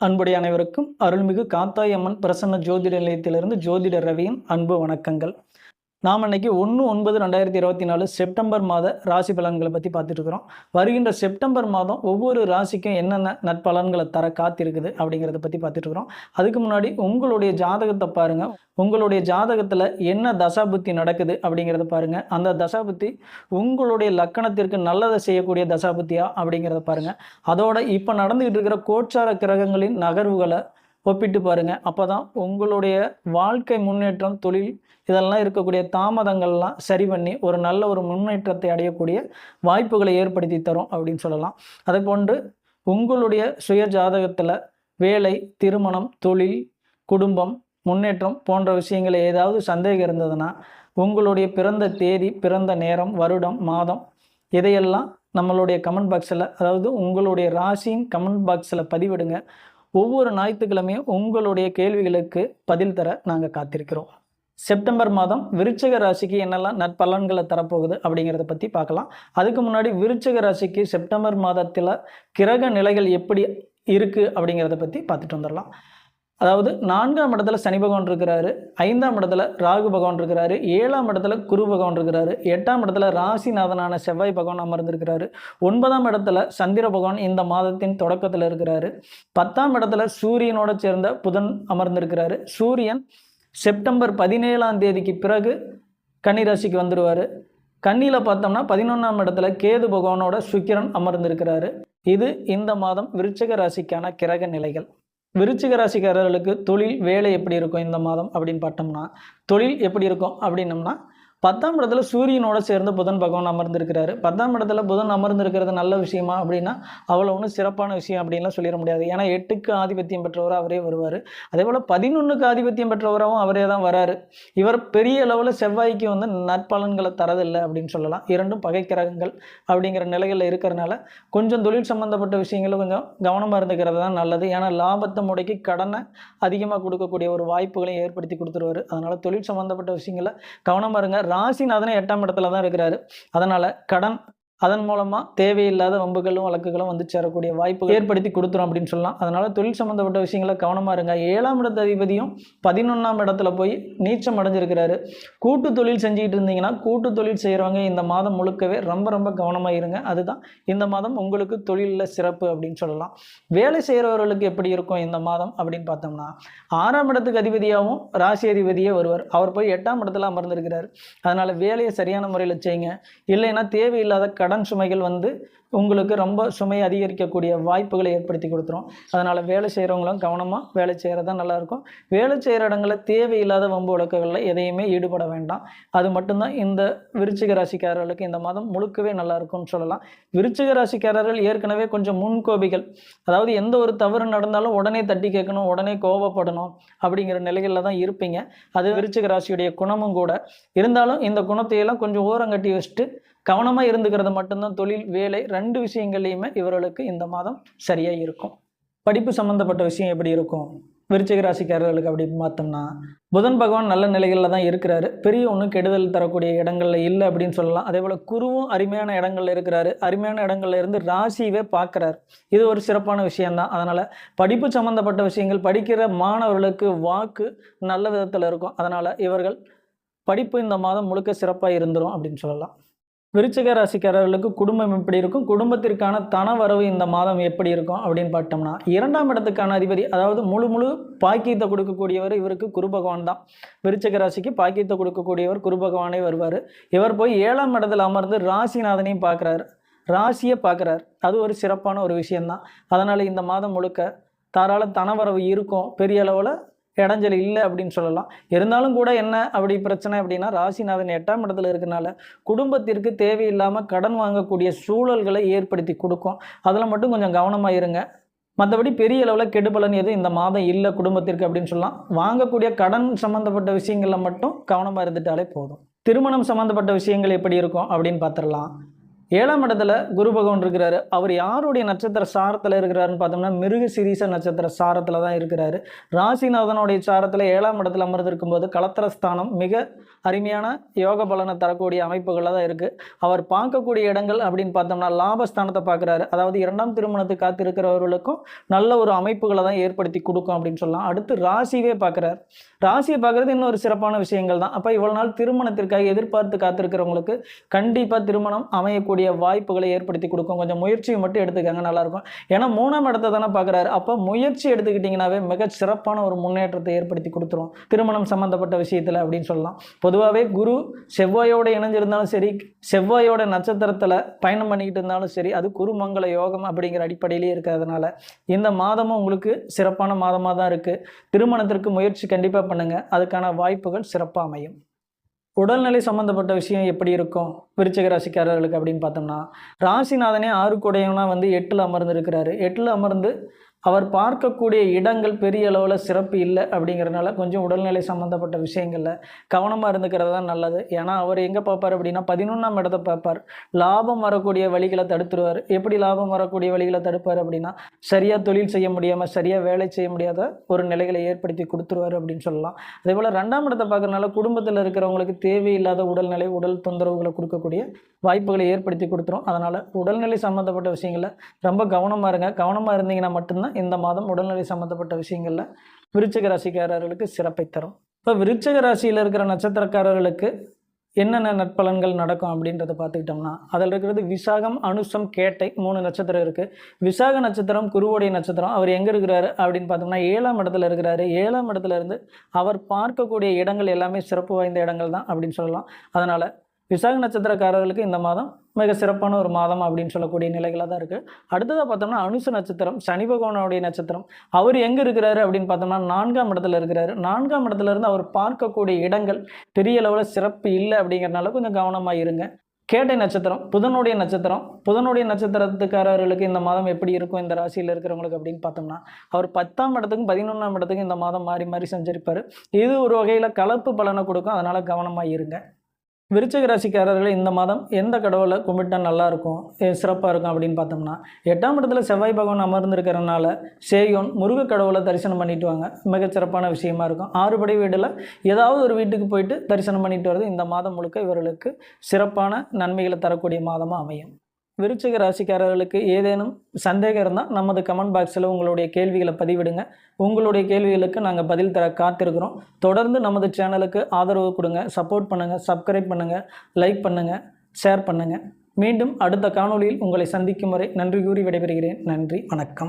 அன்புடைய அனைவருக்கும் அருள்மிகு காத்தாயம்மன் பிரசன்ன ஜோதிட நிலையத்திலிருந்து ஜோதிட ரவியின் அன்பு வணக்கங்கள். நாம் இன்னைக்கு 1/9/2024 செப்டம்பர் மாத ராசி பலன்களை பற்றி பார்த்துட்டு இருக்கிறோம். வருகின்ற செப்டம்பர் மாதம் ஒவ்வொரு ராசிக்கும் என்னென்ன நற்பலன்களை தர காத்திருக்குது அப்படிங்கிறத பற்றி பார்த்துட்டு இருக்கிறோம். அதுக்கு முன்னாடி உங்களுடைய ஜாதகத்தை பாருங்கள். உங்களுடைய ஜாதகத்தில் என்ன தசாபுத்தி நடக்குது அப்படிங்கிறத பாருங்கள். அந்த தசாபுத்தி உங்களுடைய லக்கணத்திற்கு நல்லதை செய்யக்கூடிய தசாபுத்தியா அப்படிங்கிறத பாருங்கள். அதோட இப்போ நடந்துகிட்டு இருக்கிற கோச்சார கிரகங்களின் நகர்வுகளை ஒப்பிட்டு பாருங்கள். அப்போ தான் உங்களுடைய வாழ்க்கை முன்னேற்றம், தொழில் இதெல்லாம் இருக்கக்கூடிய தாமதங்கள்லாம் சரி பண்ணி ஒரு நல்ல ஒரு முன்னேற்றத்தை அடையக்கூடிய வாய்ப்புகளை ஏற்படுத்தி தரும் அப்படின்னு சொல்லலாம். அதே போன்று உங்களுடைய சுய ஜாதகத்தில் வேலை, திருமணம், தொழில், குடும்பம், முன்னேற்றம் போன்ற விஷயங்கள் ஏதாவது சந்தேகம் இருந்ததுன்னா உங்களுடைய பிறந்த தேதி, பிறந்த நேரம், வருடம், மாதம் இதையெல்லாம் நம்மளுடைய கமெண்ட் பாக்ஸில், அதாவது உங்களுடைய ராசியின் கமெண்ட் பாக்ஸில் பதிவிடுங்க. ஒவ்வொரு ஞாயிற்றுக்கிழமையும் உங்களுடைய கேள்விகளுக்கு பதில் தர நாங்கள் காத்திருக்கிறோம். செப்டம்பர் மாதம் விருச்சிக ராசிக்கு என்னெல்லாம் நற்பலன்களை தரப்போகுது அப்படிங்கிறத பற்றி பார்க்கலாம். அதுக்கு முன்னாடி விருச்சிக ராசிக்கு செப்டம்பர் மாதத்தில் கிரக நிலைகள் எப்படி இருக்குது அப்படிங்கிறத பற்றி பார்த்துட்டு வந்துடலாம். அதாவது 4ஆம் இடத்துல சனி பகவான் இருக்கிறாரு, 5ஆம் இடத்துல ராகு பகவான் இருக்கிறாரு, 7ஆம் இடத்துல குரு பகவான் இருக்கிறாரு, 8ஆம் இடத்துல ராசிநாதனான செவ்வாய் பகவான் அமர்ந்திருக்கிறாரு, 9ஆம் இடத்துல சந்திர பகவான் இந்த மாதத்தின் தொடக்கத்தில் இருக்கிறாரு, 10ஆம் இடத்துல சூரியனோட சேர்ந்த புதன் அமர்ந்திருக்கிறாரு. சூரியன் செப்டம்பர் 17ஆம் தேதிக்கு பிறகு கன்னி ராசிக்கு வந்துடுவார். கன்னியில் பார்த்தோம்னா 11ஆம் இடத்துல கேது பகவானோட சுக்கிரன் அமர்ந்திருக்கிறாரு. இது இந்த மாதம் விருச்சிக ராசிக்கான கிரக நிலைகள். விருச்சிக ராசிக்காரர்களுக்கு தொழில், வேலை எப்படி இருக்கும் இந்த மாதம் அப்படின்னு பார்த்தோம்னா, தொழில் எப்படி இருக்கும் அப்படின்னம்னா 10ஆம் இடத்துல சூரியனோட சேர்ந்து புதன் பகவான் அமர்ந்திருக்கிறாரு. 10ஆம் இடத்துல புதன் அமர்ந்திருக்கிறது நல்ல விஷயமா அப்படின்னா அவ்வளோ ஒன்றும் சிறப்பான விஷயம் அப்படின்லாம் சொல்லிட முடியாது. ஏன்னா 8க்கு ஆதிபத்தியம் பெற்றவராக அவரே வருவார். அதே போல் 11க்கு ஆதிபத்தியம் பெற்றவராகவும் அவரே தான் வராரு. இவர் பெரிய அளவில் செவ்வாய்க்கு வந்து நற்பலன்களை தரதில்லை அப்படின்னு சொல்லலாம். இரண்டும் பகை கிரகங்கள் அப்படிங்கிற நிலைகளில் இருக்கிறனால கொஞ்சம் தொழில் சம்மந்தப்பட்ட விஷயங்களும் கொஞ்சம் கவனமாக இருந்துக்கிறது தான் நல்லது. ஏன்னா லாபத்தை முடக்கி கடனை அதிகமாக கொடுக்கக்கூடிய ஒரு வாய்ப்புகளையும் ஏற்படுத்தி கொடுத்துருவார். அதனால் தொழில் சம்மந்தப்பட்ட விஷயங்களை கவனமாக இருங்க. ராசிநாதனே 8ஆம் இடத்துல தான் இருக்கிறாரு. அதனால் கடன், அதன் மூலமாக தேவையில்லாத வம்புகளும் வழக்குகளும் வந்து சேரக்கூடிய வாய்ப்பு ஏற்படுத்தி கொடுத்துரும் அப்படின்னு சொல்லலாம். அதனால் தொழில் சம்மந்தப்பட்ட விஷயங்களை கவனமாக இருங்க. 7ஆம் இடத்து அதிபதியும் 11ஆம் இடத்துல போய் நீச்சம் அடைஞ்சிருக்கிறாரு. கூட்டு தொழில் செஞ்சுக்கிட்டு இருந்தீங்கன்னா கூட்டு தொழில் செய்கிறவங்க இந்த மாதம் முழுக்கவே ரொம்ப ரொம்ப கவனமாக இருங்க. அதுதான் இந்த மாதம் உங்களுக்கு தொழிலில் சிறப்பு அப்படின்னு சொல்லலாம். வேலை செய்கிறவர்களுக்கு எப்படி இருக்கும் இந்த மாதம் அப்படின்னு பார்த்தோம்னா, 6ஆம் இடத்துக்கு அதிபதியாகவும் ராசி அதிபதியே வருவார். அவர் போய் 8ஆம் இடத்துல அமர்ந்திருக்கிறார். அதனால் வேலையை சரியான முறையில் செய்யுங்க. இல்லைன்னா தேவையில்லாத கடன் சுமைகள் வந்து உங்களுக்கு ரொம்ப சுமையை அதிகரிக்கக்கூடிய வாய்ப்புகளை ஏற்படுத்தி கொடுத்துரும். அதனால் வேலை செய்கிறவங்களும் கவனமாக வேலை செய்கிறது தான் நல்லாயிருக்கும். வேலை செய்கிற இடங்களில் தேவையில்லாத வம்பு வழக்குகளில் எதையுமே ஈடுபட வேண்டாம். அது மட்டும்தான் இந்த விருச்சிக ராசிக்காரர்களுக்கு இந்த மாதம் முழுக்கவே நல்லாயிருக்கும்னு சொல்லலாம். விருச்சிக ராசிக்காரர்கள் ஏற்கனவே கொஞ்சம் முன்கோபிகள். அதாவது எந்த ஒரு தவறு நடந்தாலும் உடனே தட்டி கேட்கணும், உடனே கோபப்படணும் அப்படிங்கிற நிலைகளில் தான் இருப்பீங்க. அது விருச்சிக ராசியுடைய குணமும் கூட. இருந்தாலும் இந்த குணத்தையெல்லாம் கொஞ்சம் ஓரங்கட்டி வச்சுட்டு கவனமாக இருந்துக்கிறது மட்டும்தான் தொழில், வேலை 2 விஷயங்கள்லையுமே இவர்களுக்கு இந்த மாதம் சரியாக இருக்கும். படிப்பு சம்மந்தப்பட்ட விஷயம் எப்படி இருக்கும் விருச்சிக ராசிக்காரர்களுக்கு அப்படின்னு பார்த்தோம்னா, புதன் பகவான் நல்ல நிலைகளில் தான் இருக்கிறாரு. பெரிய ஒன்றும் கெடுதல் தரக்கூடிய இடங்களில் இல்லை அப்படின்னு சொல்லலாம். அதே போல் குருவும் அருமையான இடங்களில் இருக்கிறாரு. அருமையான இடங்கள்ல இருந்து ராசியவே பார்க்குறாரு. இது ஒரு சிறப்பான விஷயம்தான். அதனால் படிப்பு சம்மந்தப்பட்ட விஷயங்கள் படிக்கிற மாணவர்களுக்கு வாக்கு நல்ல விதத்தில் இருக்கும். அதனால் இவர்கள் படிப்பு இந்த மாதம் முழுக்க சிறப்பாக இருந்துடும் அப்படின்னு சொல்லலாம். விருச்சிக ராசிக்காரர்களுக்கு குடும்பம் எப்படி இருக்கும், குடும்பத்திற்கான தன வரவு இந்த மாதம் எப்படி இருக்கும் அப்படின்னு பார்த்தோம்னா, 2ஆம் இடத்துக்கான அதிபதி, அதாவது முழு பாக்கியத்தை கொடுக்கக்கூடியவர் இவருக்கு குரு பகவான் தான். விருச்சிக ராசிக்கு பாக்கியத்தை கொடுக்கக்கூடியவர் குரு பகவானே வருவார். இவர் போய் 7ஆம் இடத்துல அமர்ந்து ராசிநாதனையும் பார்க்குறாரு, ராசியை பார்க்குறாரு. அது ஒரு சிறப்பான ஒரு விஷயந்தான். அதனால் இந்த மாதம் முழுக்க தாராள தனவரவு இருக்கும். பெரிய அளவில் இடைஞ்சல் இல்லை அப்படின்னு சொல்லலாம். இருந்தாலும் கூட என்ன அப்படி பிரச்சனை அப்படின்னா, ராசிநாதன் 8ஆம் இடத்துல இருக்கிறனால குடும்பத்திற்கு தேவையில்லாமல் கடன் வாங்கக்கூடிய சூழல்களை ஏற்படுத்தி கொடுக்கும். அதில் மட்டும் கொஞ்சம் கவனமாக இருங்க. மற்றபடி பெரிய அளவில் கெடுபலன் எதுவும் இந்த மாதம் இல்லை குடும்பத்திற்கு அப்படின்னு சொல்லலாம். வாங்கக்கூடிய கடன் சம்மந்தப்பட்ட விஷயங்களில் மட்டும் கவனமாக இருந்துட்டாலே போதும். திருமணம் சம்மந்தப்பட்ட விஷயங்கள் எப்படி இருக்கும் அப்படின்னு பார்த்துடலாம். 7ஆம் இடத்துல குரு பகவான் இருக்கிறாரு. அவர் யாருடைய நட்சத்திர சாரத்தில் இருக்கிறாருன்னு பார்த்தோம்னா, மிருக சிரீச நட்சத்திர சாரத்தில் தான் இருக்கிறாரு. ராசிநாதனுடைய சாரத்தில் 7ஆம் இடத்துல அமர்ந்திருக்கும் போது கலத்திரஸ்தானம் மிக அருமையான யோக பலனை தரக்கூடிய அமைப்புகளாக தான் இருக்குது. அவர் பார்க்கக்கூடிய இடங்கள் அப்படின்னு பார்த்தோம்னா லாபஸ்தானத்தை பார்க்குறாரு. அதாவது 2ஆம் திருமணத்துக்கு காத்திருக்கிறவர்களுக்கும் நல்ல ஒரு அமைப்புகளை தான் ஏற்படுத்தி கொடுக்கும் அப்படின்னு சொல்லலாம். அடுத்து ராசியே பார்க்குறாரு. ராசியை பார்க்குறது இன்னொரு சிறப்பான விஷயங்கள் தான். அப்போ இவ்வளோ நாள் திருமணத்திற்காக எதிர்பார்த்து காத்திருக்கிறவங்களுக்கு கண்டிப்பாக திருமணம் அமையக்கூடிய வாய்ப்புகளை ஏற்படுத்தி கொடுக்கும். கொஞ்சம் முயற்சியை மட்டும் எடுத்துக்காங்க, நல்லாயிருக்கும். ஏன்னா 3ஆம் இடத்தை தானே பார்க்குறாரு. அப்போ முயற்சி எடுத்துக்கிட்டிங்கனாவே மிக சிறப்பான ஒரு முன்னேற்றத்தை ஏற்படுத்தி கொடுத்துரும் திருமணம் சம்மந்தப்பட்ட விஷயத்தில் அப்படின்னு சொல்லலாம். பொதுவாகவே குரு செவ்வாயோடு இணைஞ்சிருந்தாலும் சரி, செவ்வாயோட நட்சத்திரத்தில் பயணம் பண்ணிக்கிட்டு இருந்தாலும் சரி, அது குருமங்கள யோகம் அப்படிங்கிற அடிப்படையிலே இருக்கிறதுனால இந்த மாதமும் உங்களுக்கு சிறப்பான மாதமாக தான் இருக்குது. திருமணத்திற்கு முயற்சி கண்டிப்பாக பண்ணுங்கள், அதுக்கான வாய்ப்புகள் சிறப்பாக அமையும். உடல்நிலை சம்மந்தப்பட்ட விஷயம் எப்படி இருக்கும் விருச்சிக ராசிக்காரர்களுக்கு அப்படின்னு பார்த்தோம்னா, ராசிநாதனே 6 கூடையவனா 8ல் அமர்ந்திருக்கிறாரு. 8ல் அமர்ந்து அவர் பார்க்கக்கூடிய இடங்கள் பெரிய அளவில் சிறப்பு இல்லை அப்படிங்கிறதுனால கொஞ்சம் உடல்நிலை சம்மந்தப்பட்ட விஷயங்களில் கவனமாக இருந்துக்கிறது தான் நல்லது. ஏன்னா அவர் எங்கே பார்ப்பார் அப்படின்னா 11ஆம் இடத்தை பார்ப்பார். லாபம் வரக்கூடிய வழிகளை தடுத்துருவார். எப்படி லாபம் வரக்கூடிய வழிகளை தடுப்பார் அப்படின்னா, சரியாக தொழில் செய்ய முடியாமல் சரியாக வேலை செய்ய முடியாத ஒரு நிலைகளை ஏற்படுத்தி கொடுத்துருவார் அப்படின்னு சொல்லலாம். அதே போல் 2ஆம் இடத்தை பார்க்கறதுனால குடும்பத்தில் இருக்கிறவங்களுக்கு தேவையில்லாத உடல்நிலை, உடல் தொந்தரவுகளை கொடுக்கக்கூடிய வாய்ப்புகளை ஏற்படுத்தி கொடுத்துரும். அதனால் உடல்நிலை சம்மந்தப்பட்ட விஷயங்களில் ரொம்ப கவனமாக இருங்க. கவனமாக இருந்தீங்கன்னா மட்டும்தான் இந்த மாதம் உடல்நிலை சம்மந்தப்பட்ட விஷயங்களில் விருச்சிக ராசிக்காரர்களுக்கு சிறப்பை தரும். இப்போ விருச்சிக ராசியில் இருக்கிற நட்சத்திரக்காரர்களுக்கு என்னென்ன நற்பலன்கள் நடக்கும் அப்படின்றத பார்த்துக்கிட்டோம்னா, அதில் இருக்கிறது விசாகம், அனுசம், கேட்டை 3 நட்சத்திரம் இருக்குது. விசாக நட்சத்திரம் குருவுடைய நட்சத்திரம். அவர் எங்கே இருக்கிறாரு அப்படின்னு பார்த்தோம்னா 7ஆம் இடத்துல இருக்கிறாரு. 7ஆம் இடத்துல இருந்து அவர் பார்க்கக்கூடிய இடங்கள் எல்லாமே சிறப்பு வாய்ந்த இடங்கள் தான் அப்படின்னு சொல்லலாம். அதனால் விசாக நட்சத்திரக்காரர்களுக்கு இந்த மாதம் மிக சிறப்பான ஒரு மாதம் அப்படின்னு சொல்லக்கூடிய நிலைகளாக தான் இருக்குது. அடுத்ததாக பார்த்தோம்னா அனுச நட்சத்திரம், சனி பகவானுடைய நட்சத்திரம். அவர் எங்கே இருக்கிறாரு அப்படின்னு பார்த்தோம்னா 4ஆம் இடத்துல இருக்கிறாரு. 4ஆம் இடத்துல இருந்து அவர் பார்க்கக்கூடிய இடங்கள் பெரிய அளவில் சிறப்பு இல்லை அப்படிங்கிறனால கொஞ்சம் கவனமாக இருங்க. கேட்டை நட்சத்திரம், புதனுடைய நட்சத்திரம். புதனுடைய நட்சத்திரத்துக்காரர்களுக்கு இந்த மாதம் எப்படி இருக்கும் இந்த ராசியில் இருக்கிறவங்களுக்கு அப்படின்னு பார்த்தோம்னா, அவர் 10ஆம் இடத்துக்கும் 11ஆம் இடத்துக்கும் இந்த மாதம் மாறி மாறி சஞ்சரிப்பார். இது ஒரு வகையில் கலப்பு பலனை கொடுக்கும். அதனால் கவனமாக இருங்க. விருச்சிக ராசிக்காரர்கள் இந்த மாதம் எந்த கடவுளை கும்பிட்டா நல்லாயிருக்கும், சிறப்பாக இருக்கும் அப்படின்னு பார்த்தோம்னா, 8ஆம் இடத்துல செவ்வாய் பகவான் அமர்ந்திருக்கிறதுனால சேயோன் முருக கடவுளை தரிசனம் பண்ணிட்டு வாங்க, மிகச்சிறப்பான விஷயமா இருக்கும். 6 படை வீடில் ஏதாவது ஒரு வீட்டுக்கு போயிட்டு தரிசனம் பண்ணிட்டு வர்றது இந்த மாதம் முழுக்க இவர்களுக்கு சிறப்பான நன்மைகளை தரக்கூடிய மாதமாக அமையும். விருச்சிக ராசிக்காரர்களுக்கு ஏதேனும் சந்தேகம் இருந்தால் நமது கமெண்ட் பாக்ஸில் உங்களுடைய கேள்விகளை பதிவிடுங்க. உங்களுடைய கேள்விகளுக்கு நாங்கள் பதில் தர காத்திருக்கிறோம். தொடர்ந்து நமது சேனலுக்கு ஆதரவு கொடுங்க, சப்போர்ட் பண்ணுங்கள், சப்ஸ்கிரைப் பண்ணுங்கள், லைக் பண்ணுங்கள், ஷேர் பண்ணுங்கள். மீண்டும் அடுத்த காணொளியில் உங்களை சந்திக்கும் வரை நன்றி கூறி விடைபெறுகிறேன். நன்றி, வணக்கம்.